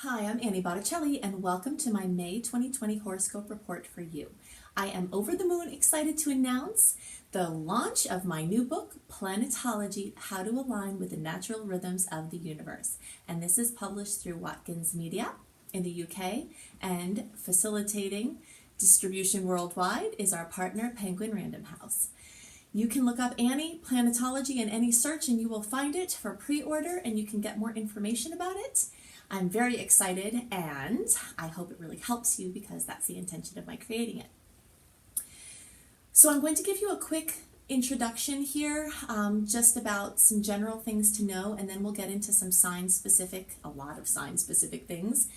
Hi, I'm Annie Botticelli, and welcome to my May 2020 horoscope report for you. I am over the moon excited to announce the launch of my new book, Planetology: How to Align with the Natural Rhythms of the Universe. And this is published through Watkins Media in the UK, and facilitating distribution worldwide is our partner, Penguin Random House. You can look up Annie Planetology in any search and you will find it for pre-order, and you can get more information about it. I'm very excited, and I hope it really helps you because that's the intention of my creating it. So I'm going to give you a quick introduction here, just about some general things to know, and then we'll get into some a lot of sign-specific things,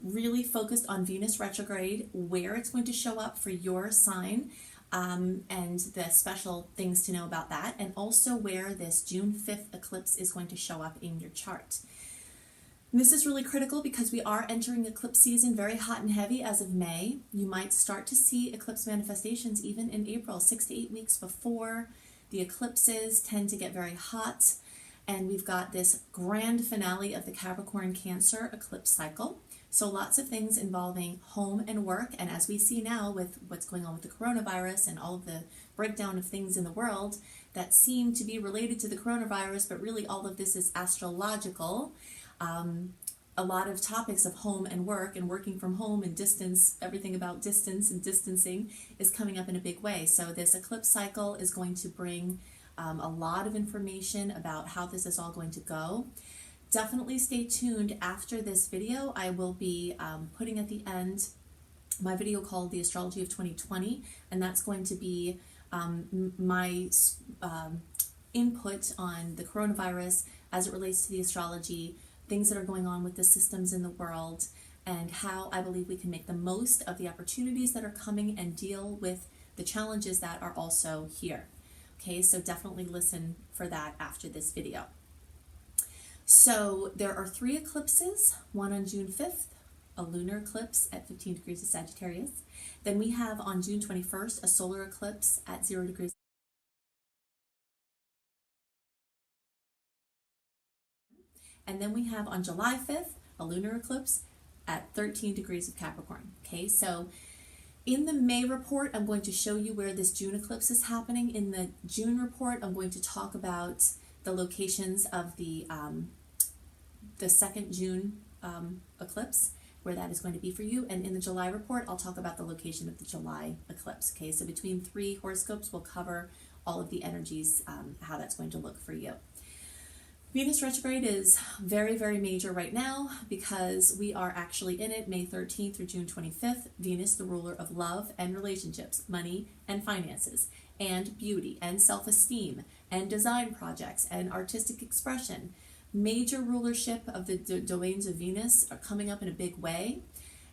really focused on Venus retrograde, where it's going to show up for your sign, and the special things to know about that, and also where this June 5th eclipse is going to show up in your chart. This is really critical because we are entering eclipse season very hot and heavy as of May. You might start to see eclipse manifestations even in April, 6 to 8 weeks before. The eclipses tend to get very hot, and we've got this grand finale of the Capricorn Cancer eclipse cycle. So lots of things involving home and work, and as we see now with what's going on with the coronavirus and all of the breakdown of things in the world that seem to be related to the coronavirus, but really all of this is astrological. A lot of topics of home and work and working from home and distance, everything about distance and distancing is coming up in a big way. So this eclipse cycle is going to bring a lot of information about how this is all going to go. Definitely stay tuned after this video. I will be putting at the end my video called The Astrology of 2020, and that's going to be my input on the coronavirus as it relates to the astrology, things that are going on with the systems in the world, and how I believe we can make the most of the opportunities that are coming and deal with the challenges that are also here. Okay, so definitely listen for that after this video. So there are 3 eclipses, one on June 5th, a lunar eclipse at 15 degrees of Sagittarius. Then we have on June 21st a solar eclipse at 0 degrees. And then we have on July 5th, a lunar eclipse at 13 degrees of Capricorn. Okay, so in the May report, I'm going to show you where this June eclipse is happening. In the June report, I'm going to talk about the locations of the second June eclipse, where that is going to be for you. And in the July report, I'll talk about the location of the July eclipse. Okay, so between 3 horoscopes, we'll cover all of the energies, how that's going to look for you. Venus retrograde is very, very major right now because we are actually in it May 13th through June 25th. Venus, the ruler of love and relationships, money and finances, and beauty and self-esteem and design projects and artistic expression. Major rulership of the domains of Venus are coming up in a big way.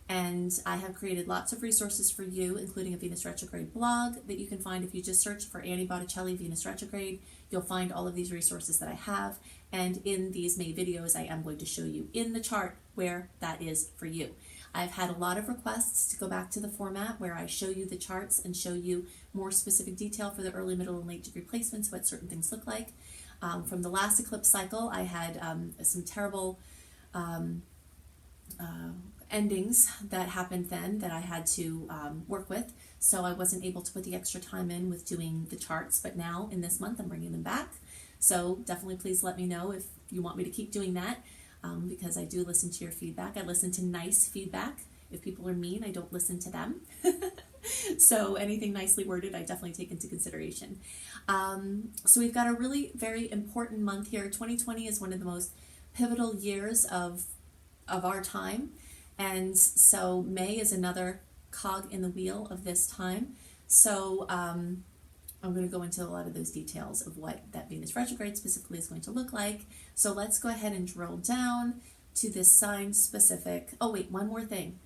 And I have created lots of resources for you, including a Venus retrograde blog that you can find if you just search for Annie Botticelli Venus retrograde. You'll find all of these resources that I have. And in these May videos, I am going to show you in the chart where that is for you. I've had a lot of requests to go back to the format where I show you the charts and show you more specific detail for the early, middle, and late degree placements, what certain things look like. From the last eclipse cycle, I had some terrible endings that happened then that I had to work with, so I wasn't able to put the extra time in with doing the charts, but now in this month I'm bringing them back. So definitely please let me know if you want me to keep doing that, because I do listen to your feedback. I listen to nice feedback. If people are mean, I don't listen to them. So anything nicely worded, I definitely take into consideration. So we've got a really very important month here. 2020 is one of the most pivotal years of our time. And so May is another cog in the wheel of this time. So I'm going to go into a lot of those details of what that Venus retrograde specifically is going to look like. So let's go ahead and drill down to this sign specific. Oh wait, one more thing.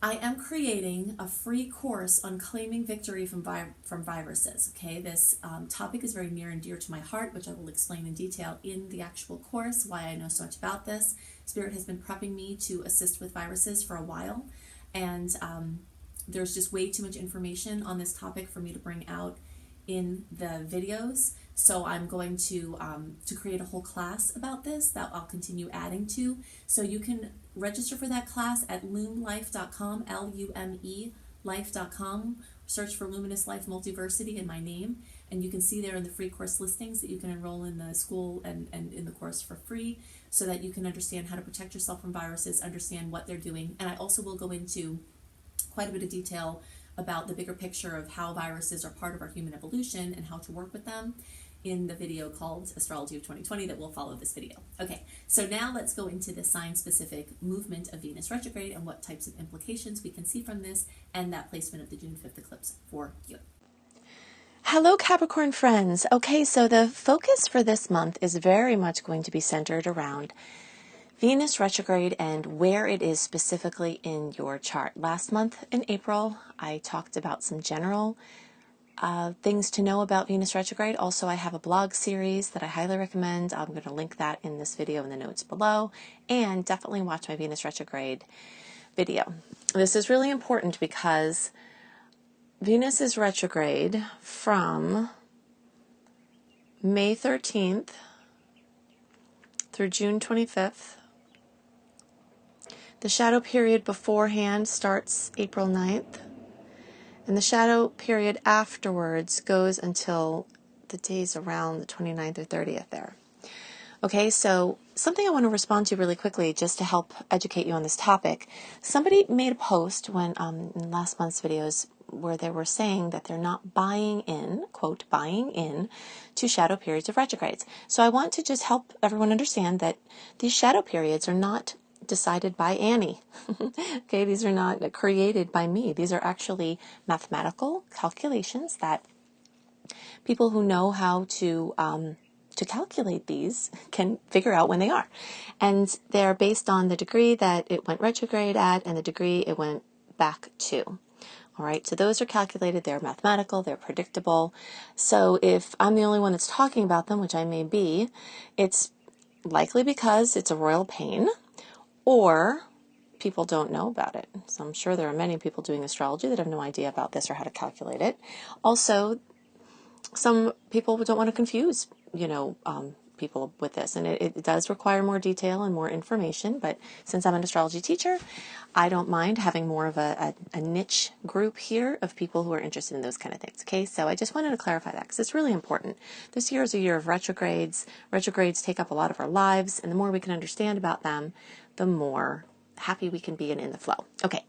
I am creating a free course on claiming victory from viruses. Okay, this topic is very near and dear to my heart, which I will explain in detail in the actual course, why I know so much about this. Spirit has been prepping me to assist with viruses for a while, and there's just way too much information on this topic for me to bring out in the videos. So I'm going to create a whole class about this that I'll continue adding to. So you can register for that class at lumelife.com, L-U-M-E life.com. Search for Luminous Life Multiversity in my name, and you can see there in the free course listings that you can enroll in the school and in the course for free, so that you can understand how to protect yourself from viruses, understand what they're doing. And I also will go into quite a bit of detail about the bigger picture of how viruses are part of our human evolution and how to work with them in the video called Astrology of 2020 that will follow this video. Okay, so now let's go into the sign-specific movement of Venus retrograde and what types of implications we can see from this, and that placement of the June 5th eclipse for you. Hello, Capricorn friends. Okay, so the focus for this month is very much going to be centered around Venus retrograde and where it is specifically in your chart. Last month in April, I talked about some general things to know about Venus retrograde. Also, I have a blog series that I highly recommend. I'm going to link that in this video in the notes below, and definitely watch my Venus retrograde video. This is really important because Venus is retrograde from May 13th through June 25th. The shadow period beforehand starts April 9th. And the shadow period afterwards goes until the days around the 29th or 30th there. Okay, so something I want to respond to really quickly just to help educate you on this topic. Somebody made a post when in last month's videos where they were saying that they're not buying in, quote, buying in to shadow periods of retrogrades. So I want to just help everyone understand that these shadow periods are not decided by Annie. Okay, these are not created by me. These are actually mathematical calculations that people who know how to calculate these can figure out when they are. And they're based on the degree that it went retrograde at and the degree it went back to. All right, so those are calculated, they're mathematical, they're predictable. So if I'm the only one that's talking about them, which I may be, it's likely because it's a royal pain, or people don't know about it. So I'm sure there are many people doing astrology that have no idea about this or how to calculate it. Also, some people don't want to confuse, people with this. And it does require more detail and more information. But since I'm an astrology teacher, I don't mind having more of a niche group here of people who are interested in those kind of things. Okay, so I just wanted to clarify that because it's really important. This year is a year of retrogrades. Retrogrades take up a lot of our lives. And the more we can understand about them, the more happy we can be and in the flow. Okay,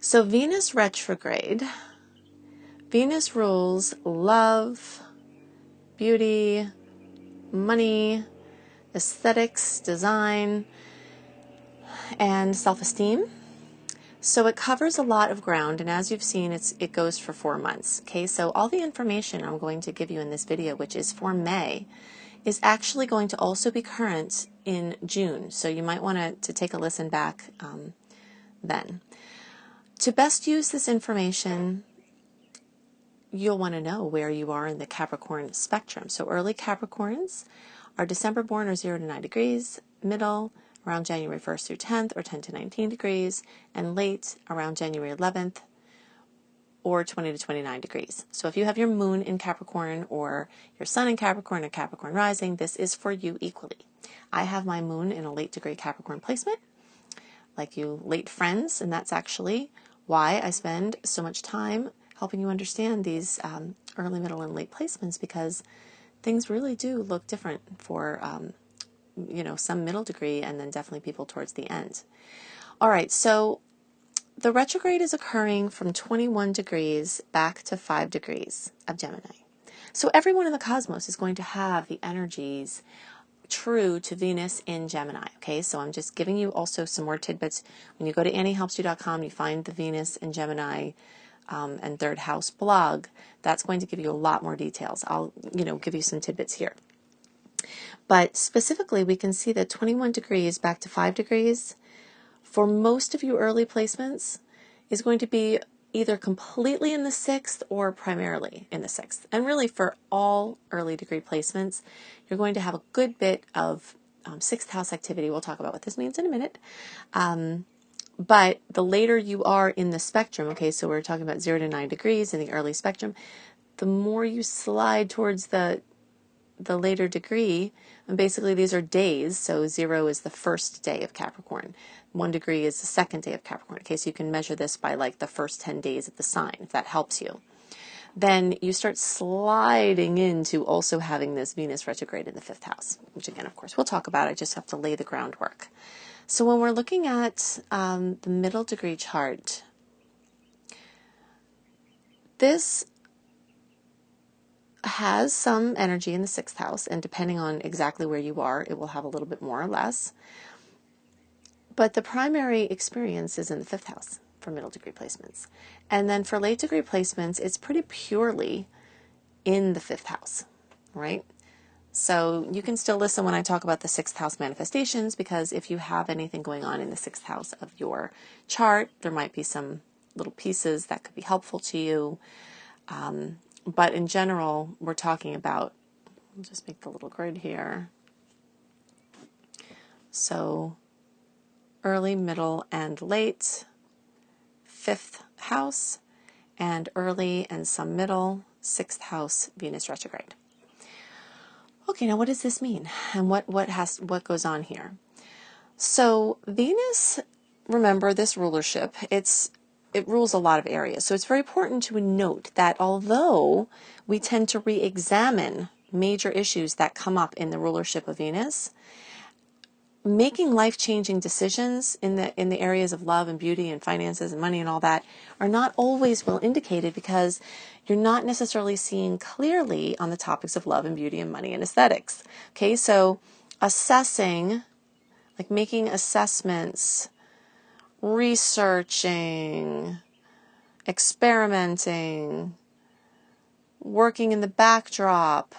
so Venus retrograde. Venus rules love, beauty, money, aesthetics, design, and self-esteem. So it covers a lot of ground, and as you've seen, it goes for 4 months. Okay, so all the information I'm going to give you in this video, which is for May, is actually going to also be current in June. So you might want to take a listen back then. To best use this information, you'll want to know where you are in the Capricorn spectrum. So early Capricorns are December born or 0 to 9 degrees, middle around January 1st through 10th or 10 to 19 degrees, and late around January 11th or 20 to 29 degrees. So if you have your moon in Capricorn or your sun in Capricorn or Capricorn rising, this is for you equally. I have my moon in a late degree Capricorn placement, like you late friends, and that's actually why I spend so much time helping you understand these early, middle, and late placements, because things really do look different for, some middle degree and then definitely people towards the end. All right, so the retrograde is occurring from 21 degrees back to 5 degrees of Gemini. So everyone in the cosmos is going to have the energies true to Venus in Gemini. Okay, so I'm just giving you also some more tidbits. When you go to AnnieHelpsYou.com, you find the Venus in Gemini and third house blog. That's going to give you a lot more details. I'll, give you some tidbits here. But specifically, we can see that 21 degrees back to 5 degrees for most of you early placements is going to be either completely in the 6th or primarily in the 6th. And really for all early degree placements, you're going to have a good bit of 6th house activity. We'll talk about what this means in a minute. But the later you are in the spectrum, okay, so we're talking about 0 to 9 degrees in the early spectrum, the more you slide towards the later degree, and basically these are days, so 0 is the first day of Capricorn, 1 degree is the second day of Capricorn. Okay, so you can measure this by like the first 10 days of the sign, if that helps you. Then you start sliding into also having this Venus retrograde in the 5th house, which again, of course, we'll talk about. I just have to lay the groundwork. So when we're looking at the middle degree chart, this has some energy in the 6th house, and depending on exactly where you are, it will have a little bit more or less. But the primary experience is in the 5th house for middle degree placements. And then for late degree placements, it's pretty purely in the 5th house, right? So you can still listen when I talk about the 6th house manifestations, because if you have anything going on in the 6th house of your chart, there might be some little pieces that could be helpful to you. But in general, we're talking about, I'll just make the little grid here. So early, middle, and late, 5th house, and early and some middle, 6th house Venus retrograde. Okay, now what does this mean? And what goes on here? So Venus, remember this rulership, it rules a lot of areas. So it's very important to note that although we tend to re-examine major issues that come up in the rulership of Venus, making life-changing decisions in the areas of love and beauty and finances and money and all that are not always well indicated, because you're not necessarily seeing clearly on the topics of love and beauty and money and aesthetics. Okay, so assessing, like making assessments, researching, experimenting, working in the backdrop,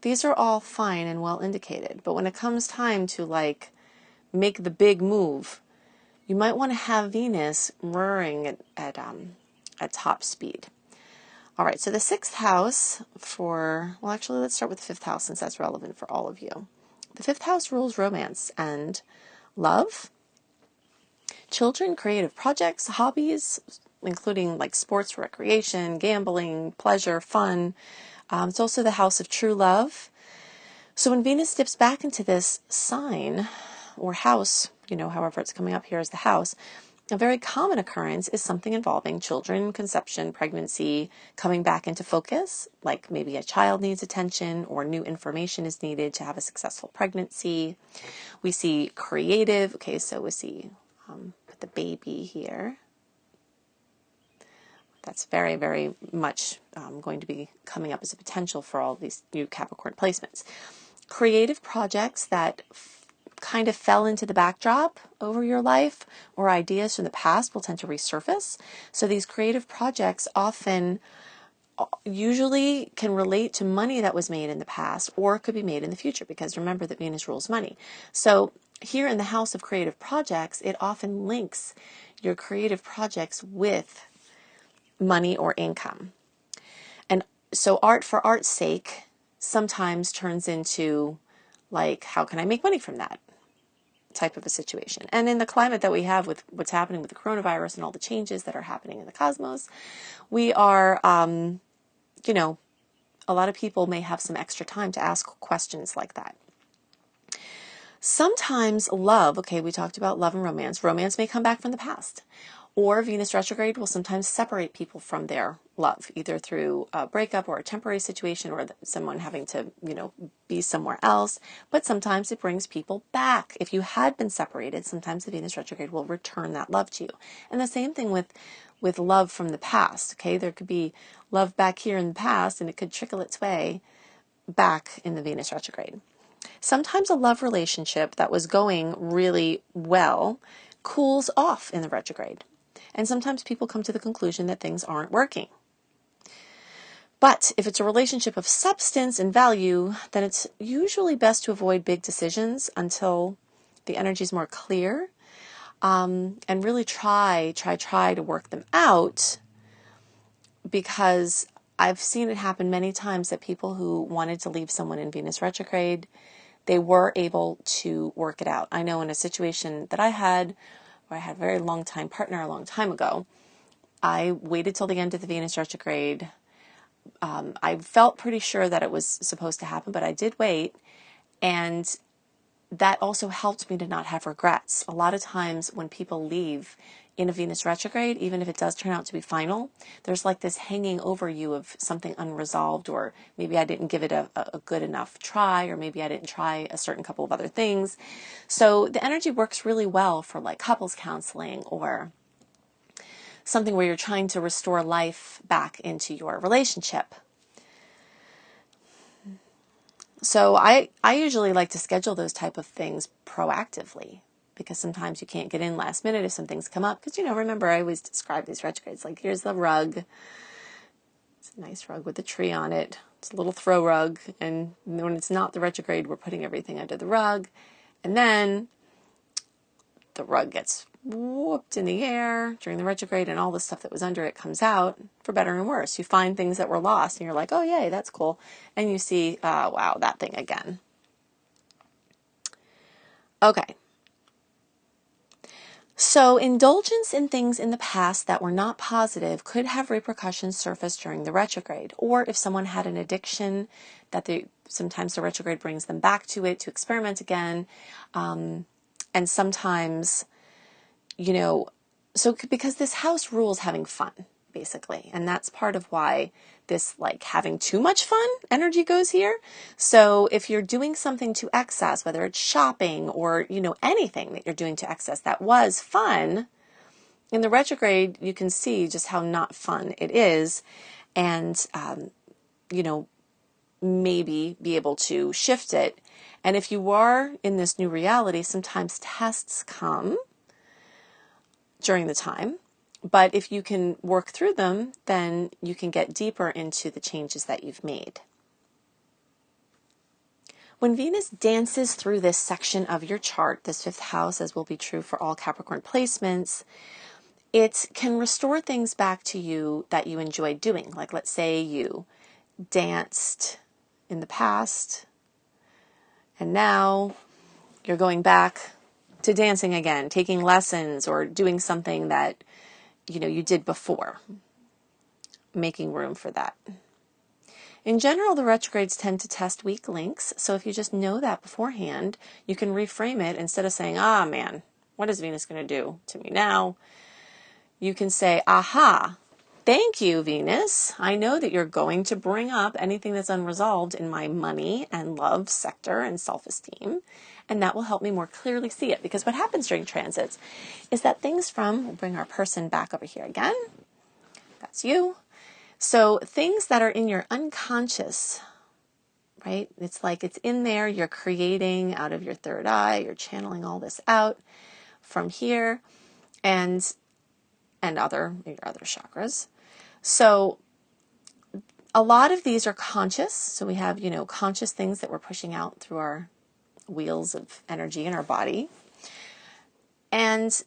these are all fine and well indicated. But when it comes time to like make the big move, you might want to have Venus roaring at top speed. All right, so the 6th house well, actually, let's start with the 5th house since that's relevant for all of you. The 5th house rules romance and love, children, creative projects, hobbies, including like sports, recreation, gambling, pleasure, fun. It's also the house of true love. So when Venus dips back into this sign or house, however it's coming up here as the house, a very common occurrence is something involving children, conception, pregnancy, coming back into focus, like maybe a child needs attention or new information is needed to have a successful pregnancy. We see creative, okay, so we see put the baby here. That's very, very much going to be coming up as a potential for all these new Capricorn placements. Creative projects that kind of fell into the backdrop over your life, or ideas from the past will tend to resurface. So these creative projects often usually can relate to money that was made in the past, or could be made in the future, because remember that Venus rules money. So here in the house of creative projects, it often links your creative projects with money or income. And so art for art's sake sometimes turns into like, how can I make money from that type of a situation? And in the climate that we have with what's happening with the coronavirus and all the changes that are happening in the cosmos, we are, a lot of people may have some extra time to ask questions like that. Sometimes love, okay, we talked about love and romance. Romance may come back from the past. Or Venus retrograde will sometimes separate people from their love, either through a breakup or a temporary situation, or someone having to, be somewhere else. But sometimes it brings people back. If you had been separated, sometimes the Venus retrograde will return that love to you. And the same thing with love from the past, okay? There could be love back here in the past, and it could trickle its way back in the Venus retrograde. Sometimes a love relationship that was going really well cools off in the retrograde. And sometimes people come to the conclusion that things aren't working. But if it's a relationship of substance and value, then it's usually best to avoid big decisions until the energy is more clear, and really try to work them out, because I've seen it happen many times that people who wanted to leave someone in Venus retrograde, they were able to work it out. I know in a situation that I had, where I had a very long time partner a long time ago, I waited till the end of the Venus retrograde. I felt pretty sure that it was supposed to happen, but I did wait. And that also helped me to not have regrets. A lot of times when people leave in a Venus retrograde, even if it does turn out to be final, there's like this hanging over you of something unresolved, or maybe I didn't give it a good enough try, or maybe I didn't try a certain couple of other things. So the energy works really well for like couples counseling or something where you're trying to restore life back into your relationship. So I usually like to schedule those type of things proactively, because sometimes you can't get in last minute if some things come up. Because, remember, I always describe these retrogrades like, here's the rug. It's a nice rug with a tree on it. It's a little throw rug. And when it's not the retrograde, we're putting everything under the rug. And then the rug gets whooped in the air during the retrograde, and all the stuff that was under it comes out, for better and worse. You find things that were lost and you're like, oh yay, that's cool. And you see, wow, that thing again. Okay. So indulgence in things in the past that were not positive could have repercussions surface during the retrograde. Or if someone had an addiction, sometimes the retrograde brings them back to it to experiment again. And sometimes, so because this house rules having fun, basically. And that's part of why this like having too much fun energy goes here. So if you're doing something to excess, whether it's shopping or, anything that you're doing to excess that was fun, in the retrograde, you can see just how not fun it is. And, maybe be able to shift it. And if you are in this new reality, sometimes tests come during the time, but if you can work through them, then you can get deeper into the changes that you've made. When Venus dances through this section of your chart, this fifth house, as will be true for all Capricorn placements, it can restore things back to you that you enjoyed doing. Like, let's say you danced in the past, and now you're going back to dancing again, taking lessons or doing something that, you did before, making room for that. In general, the retrogrades tend to test weak links. So if you just know that beforehand, you can reframe it. Instead of saying, man, what is Venus going to do to me now? You can say, aha, thank you, Venus. I know that you're going to bring up anything that's unresolved in my money and love sector and self-esteem. And that will help me more clearly see it. Because what happens during transits is that we'll bring our person back over here again. That's you. So things that are in your unconscious, right? It's like it's in there. You're creating out of your third eye. You're channeling all this out from here and your other chakras. So a lot of these are conscious. So we have, conscious things that we're pushing out through our wheels of energy in our body. And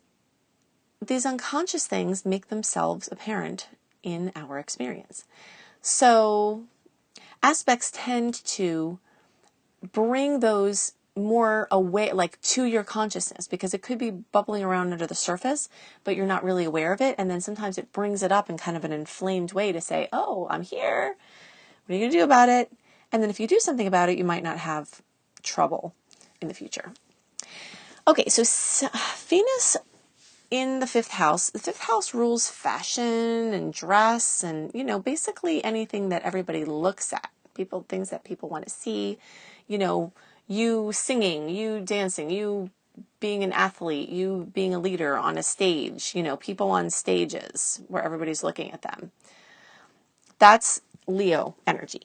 these unconscious things make themselves apparent in our experience. So aspects tend to bring those more away, like to your consciousness, because it could be bubbling around under the surface, but you're not really aware of it. And then sometimes it brings it up in kind of an inflamed way to say, oh, I'm here. What are you going to do about it? And then if you do something about it, you might not have trouble in the future. Okay, so Venus in the fifth house rules fashion and dress and, basically anything that everybody looks at. Things that people want to see, you singing, you dancing, you being an athlete, you being a leader on a stage, people on stages where everybody's looking at them. That's Leo energy.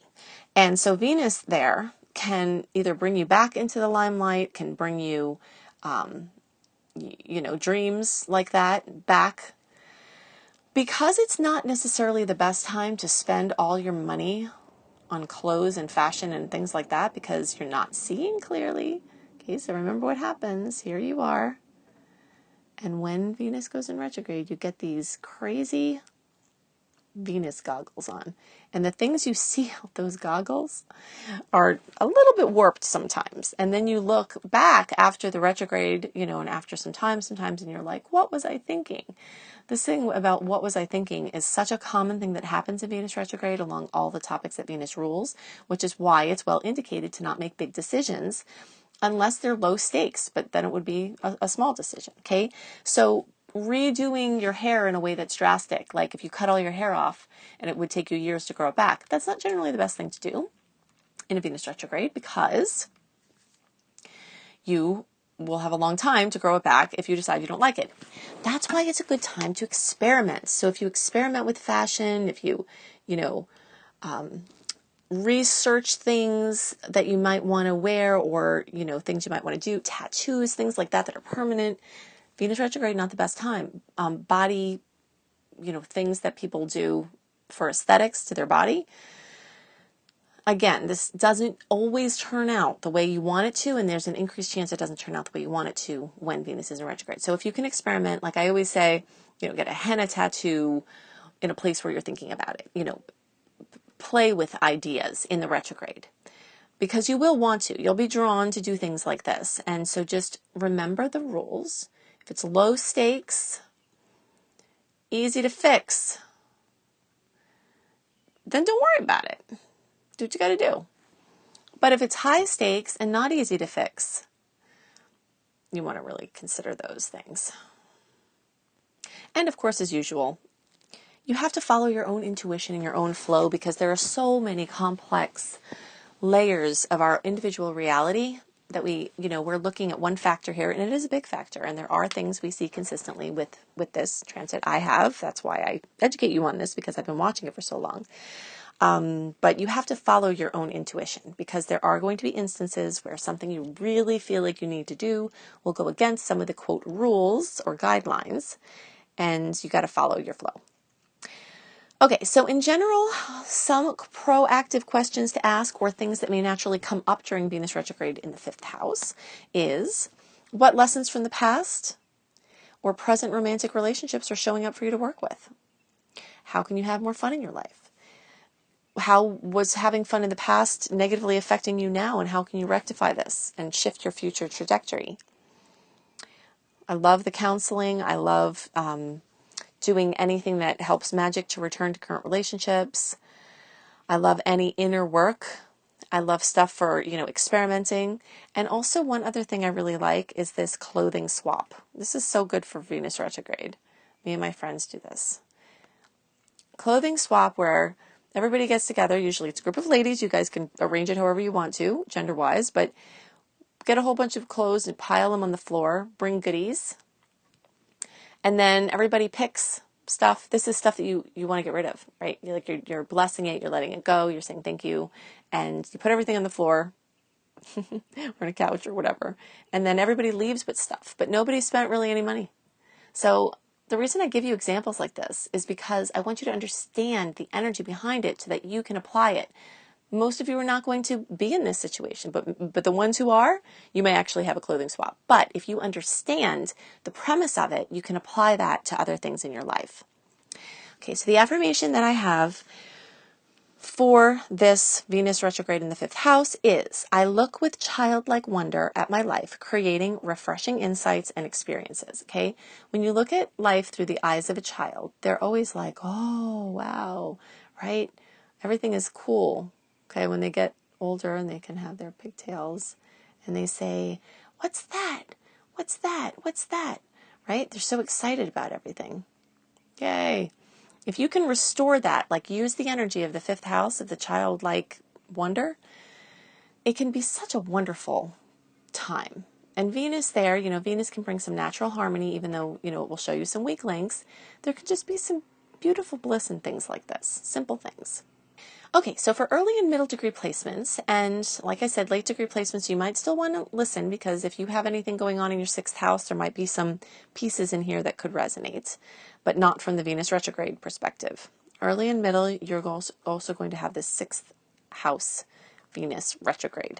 And so Venus there can either bring you back into the limelight, can bring you, dreams like that back. Because it's not necessarily the best time to spend all your money on clothes and fashion and things like that, because you're not seeing clearly. Okay, so remember what happens. Here you are. And when Venus goes in retrograde, you get these crazy Venus goggles on. And the things you see out those goggles are a little bit warped sometimes. And then you look back after the retrograde, and after some time, sometimes, and you're like, what was I thinking? This thing about what was I thinking is such a common thing that happens in Venus retrograde along all the topics that Venus rules, which is why it's well indicated to not make big decisions unless they're low stakes, but then it would be a small decision, okay? So redoing your hair in a way that's drastic, like if you cut all your hair off and it would take you years to grow it back, that's not generally the best thing to do in a Venus retrograde, because you will have a long time to grow it back if you decide you don't like it. That's why it's a good time to experiment. So if you experiment with fashion, if you research things that you might want to wear, or, things you might want to do, tattoos, things like that are permanent, Venus retrograde, not the best time. Body, things that people do for aesthetics to their body. Again, this doesn't always turn out the way you want it to, and there's an increased chance it doesn't turn out the way you want it to when Venus is in retrograde. So if you can experiment, like I always say, get a henna tattoo in a place where you're thinking about it. Play with ideas in the retrograde, because you will want to. You'll be drawn to do things like this. And so just remember the rules. If it's low stakes, easy to fix, then don't worry about it. Do what you got to do. But if it's high stakes and not easy to fix, you want to really consider those things. And of course, as usual, you have to follow your own intuition and your own flow, because there are so many complex layers of our individual reality that we're looking at one factor here, and it is a big factor. And there are things we see consistently with this transit. I have. That's why I educate you on this, because I've been watching it for so long. But you have to follow your own intuition, because there are going to be instances where something you really feel like you need to do will go against some of the quote rules or guidelines, and you got to follow your flow. Okay, so in general, some proactive questions to ask, or things that may naturally come up during Venus retrograde in the 5th house, is what lessons from the past or present romantic relationships are showing up for you to work with? How can you have more fun in your life? How was having fun in the past negatively affecting you now, and how can you rectify this and shift your future trajectory? I love the counseling. I love doing anything that helps magic to return to current relationships. I love any inner work. I love stuff for, experimenting. And also one other thing I really like is this clothing swap. This is so good for Venus retrograde. Me and my friends do this. Clothing swap where everybody gets together. Usually it's a group of ladies. You guys can arrange it however you want to, gender-wise, but get a whole bunch of clothes and pile them on the floor. Bring goodies. And then everybody picks stuff. This is stuff that you want to get rid of, right? You're blessing it. You're letting it go. You're saying thank you. And you put everything on the floor or on a couch or whatever. And then everybody leaves with stuff. But nobody spent really any money. So the reason I give you examples like this is because I want you to understand the energy behind it so that you can apply it. Most of you are not going to be in this situation, but the ones who are, you may actually have a clothing swap. But if you understand the premise of it, you can apply that to other things in your life. Okay, so the affirmation that I have for this Venus retrograde in the 5th house is, I look with childlike wonder at my life, creating refreshing insights and experiences. Okay, when you look at life through the eyes of a child, they're always like, oh, wow, right? Everything is cool. Okay, when they get older and they can have their pigtails and they say, what's that? What's that? What's that? Right? They're so excited about everything. Yay. If you can restore that, like use the energy of the 5th house of the childlike wonder, it can be such a wonderful time. And Venus there, Venus can bring some natural harmony, even though, it will show you some weak links. There could just be some beautiful bliss in things like this, simple things. Okay, so for early and middle degree placements, and like I said, late degree placements, you might still want to listen, because if you have anything going on in your 6th house, there might be some pieces in here that could resonate, but not from the Venus retrograde perspective. Early and middle, you're also going to have this 6th house Venus retrograde.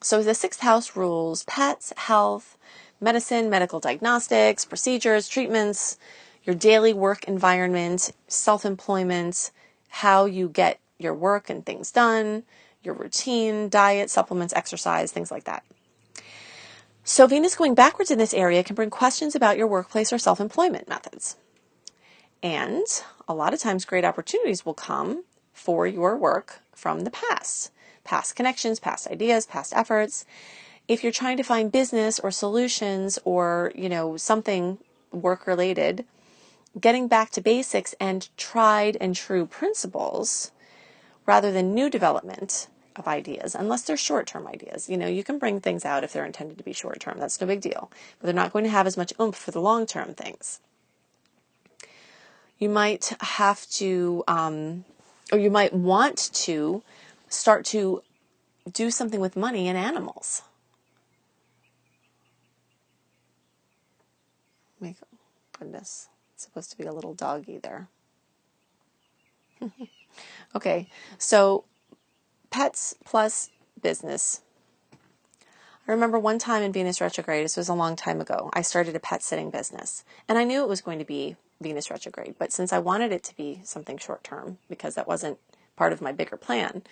So the 6th house rules pets, health, medicine, medical diagnostics, procedures, treatments, your daily work environment, self-employment, how you get your work and things done, your routine, diet, supplements, exercise, things like that. So Venus going backwards in this area can bring questions about your workplace or self-employment methods. And a lot of times great opportunities will come for your work from the past connections, past ideas, past efforts. If you're trying to find business or solutions or, something work related, getting back to basics and tried and true principles rather than new development of ideas, unless they're short-term ideas. You can bring things out if they're intended to be short-term. That's no big deal. But they're not going to have as much oomph for the long-term things. You might have to, or you might want to start to do something with money and animals. Goodness, it's supposed to be a little doggy there. Okay, so pets plus business. I remember one time in Venus retrograde, this was a long time ago, I started a pet sitting business. And I knew it was going to be Venus retrograde, but since I wanted it to be something short term, because that wasn't part of my bigger plan,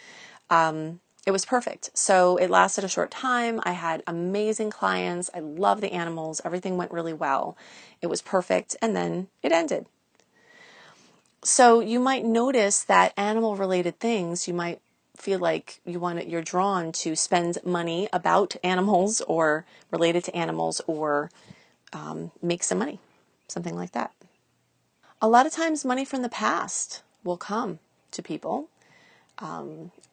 it was perfect. So it lasted a short time. I had amazing clients. I love the animals. Everything went really well. It was perfect. And then it ended. So you might notice that animal related things, you might feel like you're drawn to spend money about animals or related to animals or make some money, something like that. A lot of times money from the past will come to people.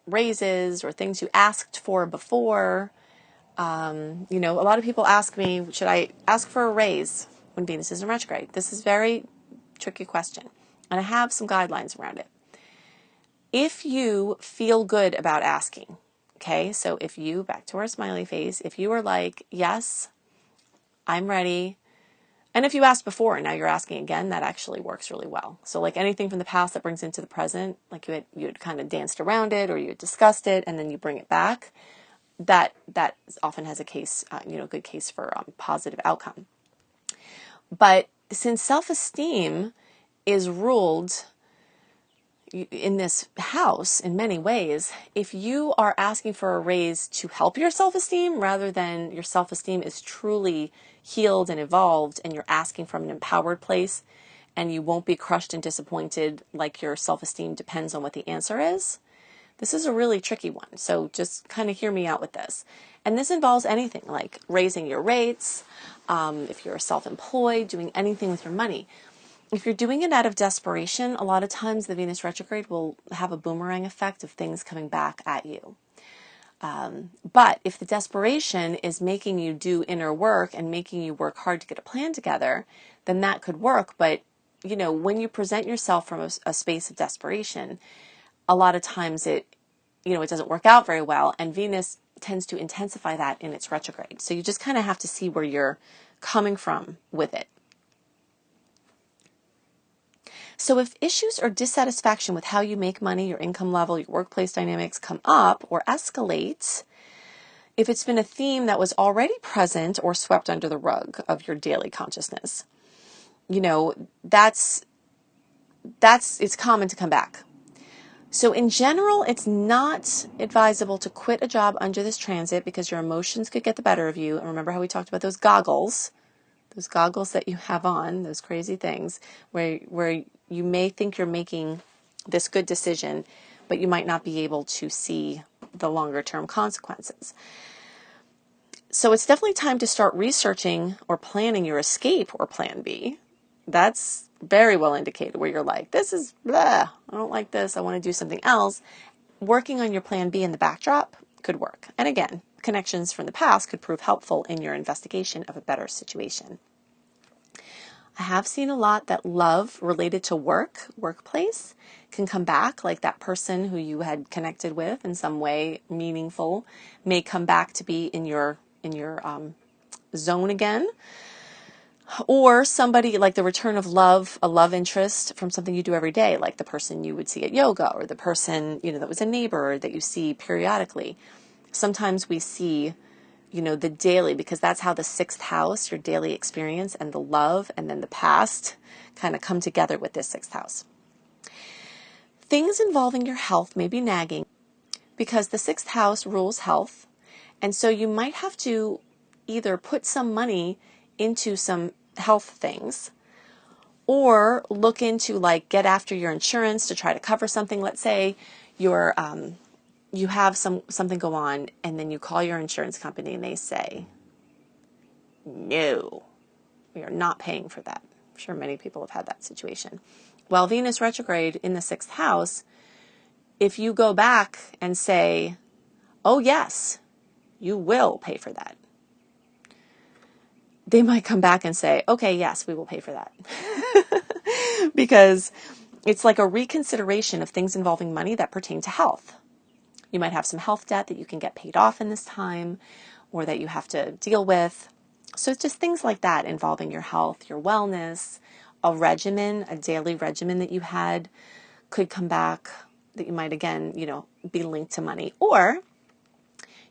Raises or things you asked for before. A lot of people ask me, should I ask for a raise when Venus is in retrograde? This is a very tricky question. And I have some guidelines around it. If you feel good about asking, okay, so if you, back to our smiley face, if you are like, yes, I'm ready, and if you asked before and now you're asking again, that actually works really well. So like anything from the past that brings into the present, like you had kind of danced around it or you had discussed it and then you bring it back, that often has a case, good case for positive outcome. But since self-esteem is ruled in this house in many ways, if you are asking for a raise to help your self-esteem rather than your self-esteem is truly healed and evolved and you're asking from an empowered place and you won't be crushed and disappointed like your self-esteem depends on what the answer is, this is a really tricky one. So just kind of hear me out with this. And this involves anything like raising your rates, if you're self-employed, doing anything with your money. If you're doing it out of desperation, a lot of times the Venus retrograde will have a boomerang effect of things coming back at you. But if the desperation is making you do inner work and making you work hard to get a plan together, then that could work. But, when you present yourself from a space of desperation, a lot of times it doesn't work out very well. And Venus tends to intensify that in its retrograde. So you just kind of have to see where you're coming from with it. So if issues or dissatisfaction with how you make money, your income level, your workplace dynamics come up or escalate, if it's been a theme that was already present or swept under the rug of your daily consciousness, it's common to come back. So in general, it's not advisable to quit a job under this transit because your emotions could get the better of you. And remember how we talked about those goggles that you have on, those crazy things, where you may think you're making this good decision, but you might not be able to see the longer term consequences. So it's definitely time to start researching or planning your escape or plan B. That's very well indicated where you're like, this is blah, I don't like this, I want to do something else. Working on your plan B in the backdrop could work. And again, connections from the past could prove helpful in your investigation of a better situation. I have seen a lot that love related to workplace, can come back, like that person who you had connected with in some way meaningful may come back to be in your zone again. Or somebody like the return of love, a love interest from something you do every day, like the person you would see at yoga or the person, that was a neighbor that you see periodically. Sometimes we see the daily, because that's how the sixth house, your daily experience and the love and then the past kind of come together with this sixth house. Things involving your health may be nagging because the sixth house rules health. And so you might have to either put some money into some health things or look into get after your insurance to try to cover something. Let's say you have something go on and then you call your insurance company and they say, no, we are not paying for that. I'm sure many people have had that situation. Well, Venus retrograde in the sixth house, if you go back and say, oh yes, you will pay for that, they might come back and say, okay, yes, we will pay for that. Because it's like a reconsideration of things involving money that pertain to health. You might have some health debt that you can get paid off in this time or that you have to deal with. So it's just things like that involving your health, your wellness, a regimen, a daily regimen that you had could come back that you might, again, be linked to money. Or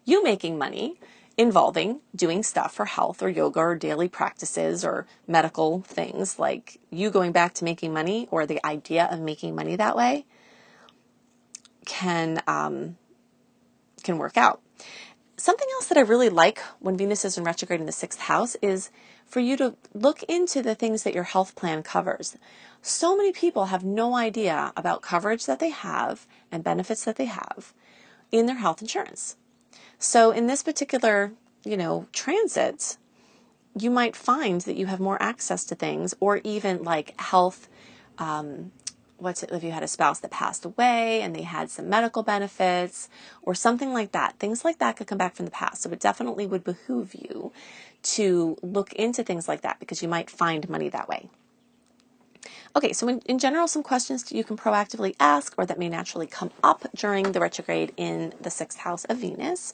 you making money involving doing stuff for health or yoga or daily practices or medical things, like you going back to making money or the idea of making money that way can work out. Something else that I really like when Venus is in retrograde in the sixth house is for you to look into the things that your health plan covers. So many people have no idea about coverage that they have and benefits that they have in their health insurance. So in this particular, transit, you might find that you have more access to things, or even like health, if you had a spouse that passed away and they had some medical benefits or something like that. Things like that could come back from the past. So it definitely would behoove you to look into things like that because you might find money that way. Okay, so in general, some questions you can proactively ask or that may naturally come up during the retrograde in the sixth house of Venus.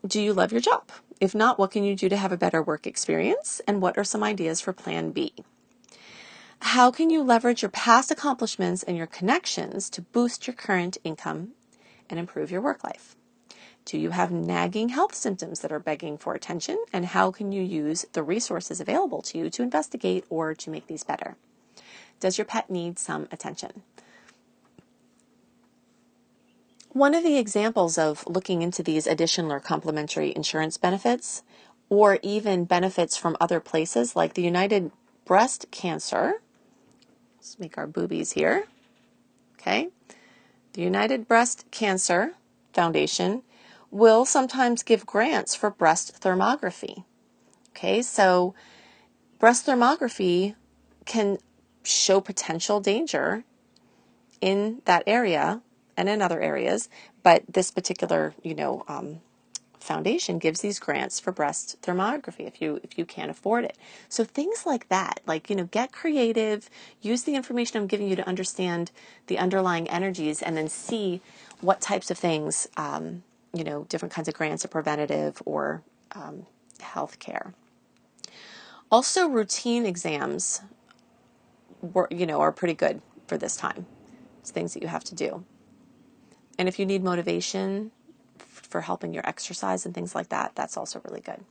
Do you love your job? If not, what can you do to have a better work experience? And what are some ideas for plan B? How can you leverage your past accomplishments and your connections to boost your current income and improve your work life? Do you have nagging health symptoms that are begging for attention? And how can you use the resources available to you to investigate or to make these better? Does your pet need some attention? One of the examples of looking into these additional or complementary insurance benefits, or even benefits from other places like the United Breast Cancer, let's make our boobies here, okay? The United Breast Cancer Foundation will sometimes give grants for breast thermography, okay? So breast thermography can show potential danger in that area and in other areas, but this particular, foundation gives these grants for breast thermography if you can't afford it. So things like that, get creative, use the information I'm giving you to understand the underlying energies, and then see what types of things, different kinds of grants are preventative or health care. Also, routine exams are pretty good for this time. It's things that you have to do. And if you need motivation for helping your exercise and things like that, that's also really good.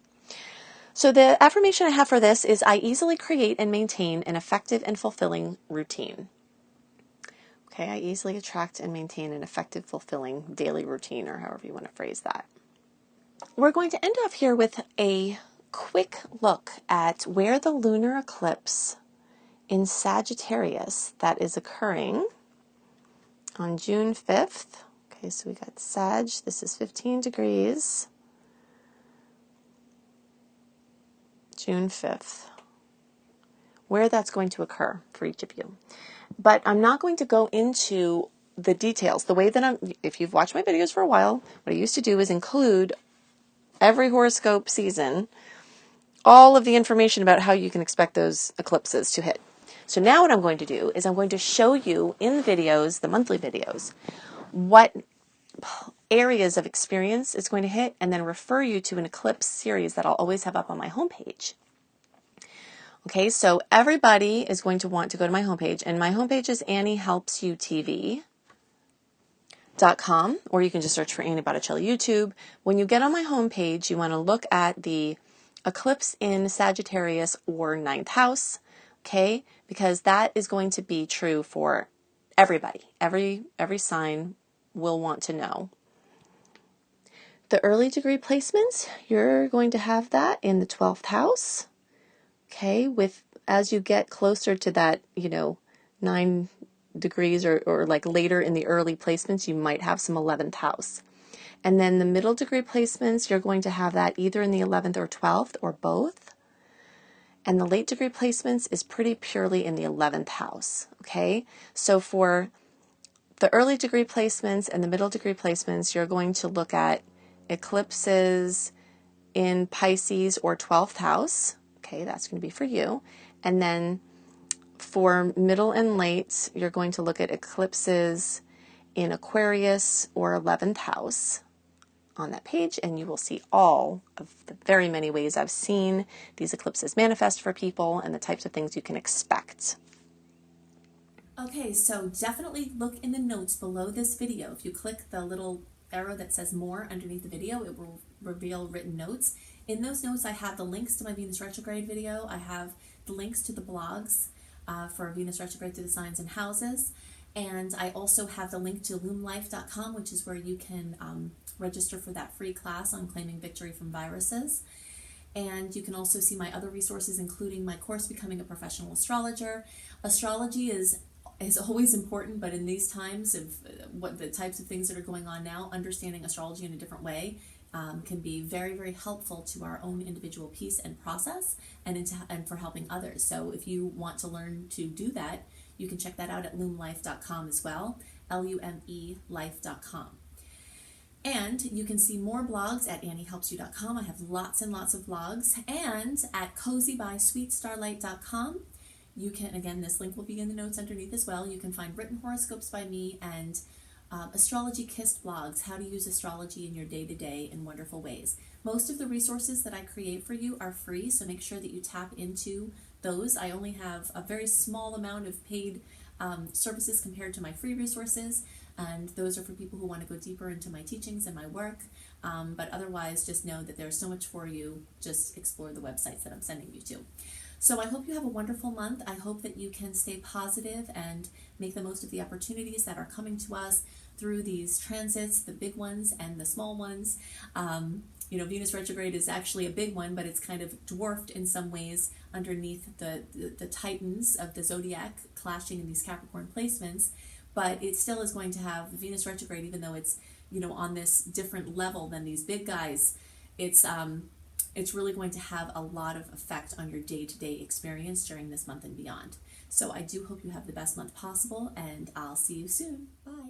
So the affirmation I have for this is, I easily create and maintain an effective and fulfilling routine. Okay, I easily attract and maintain an effective, fulfilling daily routine, or however you want to phrase that. We're going to end off here with a quick look at where the lunar eclipse in Sagittarius that is occurring on June 5th. Okay, so we got Sag. This is 15 degrees. June 5th. Where that's going to occur for each of you. But I'm not going to go into the details. The way that if you've watched my videos for a while, what I used to do is include every horoscope season, all of the information about how you can expect those eclipses to hit. So now what I'm going to do is I'm going to show you in the videos, the monthly videos, what areas of experience it's going to hit, and then refer you to an eclipse series that I'll always have up on my homepage. Okay, so everybody is going to want to go to my homepage, and my homepage is Annie Helps You TV. or you can just search for Annie Botticelli YouTube. When you get on my homepage, you want to look at the eclipse in Sagittarius or ninth house, okay? Because that is going to be true for everybody. Every sign will want to know. The early degree placements, you're going to have that in the 12th house, okay? With as you get closer to that, 9 degrees or like later in the early placements, you might have some 11th house. And then the middle degree placements, you're going to have that either in the 11th or 12th or both. And the late degree placements is pretty purely in the 11th house, okay? So for the early degree placements and the middle degree placements, you're going to look at eclipses in Pisces or 12th house. Okay, that's going to be for you. And then for middle and late, you're going to look at eclipses in Aquarius or 11th house on that page, and you will see all of the very many ways I've seen these eclipses manifest for people and the types of things you can expect. Okay, so definitely look in the notes below this video. If you click the little arrow that says more underneath the video, it will reveal written notes. In those notes, I have the links to my Venus Retrograde video. I have the links to the blogs for Venus Retrograde through the signs and houses. And I also have the link to LUNAR, which is where you can register for that free class on claiming victory from viruses. And you can also see my other resources, including my course, Becoming a Professional Astrologer. Astrology is always important, but in these times of what the types of things that are going on now, understanding astrology in a different way can be very, very helpful to our own individual peace and process and for helping others. So if you want to learn to do that, you can check that out at lumelife.com as well, LUME-life.com. And you can see more blogs at anniehelpsyou.com. I have lots and lots of blogs. And at cozybysweetstarlight.com, you can, again, this link will be in the notes underneath as well. You can find written horoscopes by me and astrology kissed blogs, how to use astrology in your day-to-day in wonderful ways. Most of the resources that I create for you are free, so make sure that you tap into those. I only have a very small amount of paid services compared to my free resources, and those are for people who want to go deeper into my teachings and my work. But otherwise, just know that there's so much for you. Just explore the websites that I'm sending you to. So I hope you have a wonderful month. I hope that you can stay positive and make the most of the opportunities that are coming to us through these transits, the big ones and the small ones. Venus retrograde is actually a big one, but it's kind of dwarfed in some ways underneath the titans of the zodiac clashing in these Capricorn placements. But it still is going to have Venus retrograde, even though it's on this different level than these big guys. It's really going to have a lot of effect on your day-to-day experience during this month and beyond. So I do hope you have the best month possible, and I'll see you soon. Bye.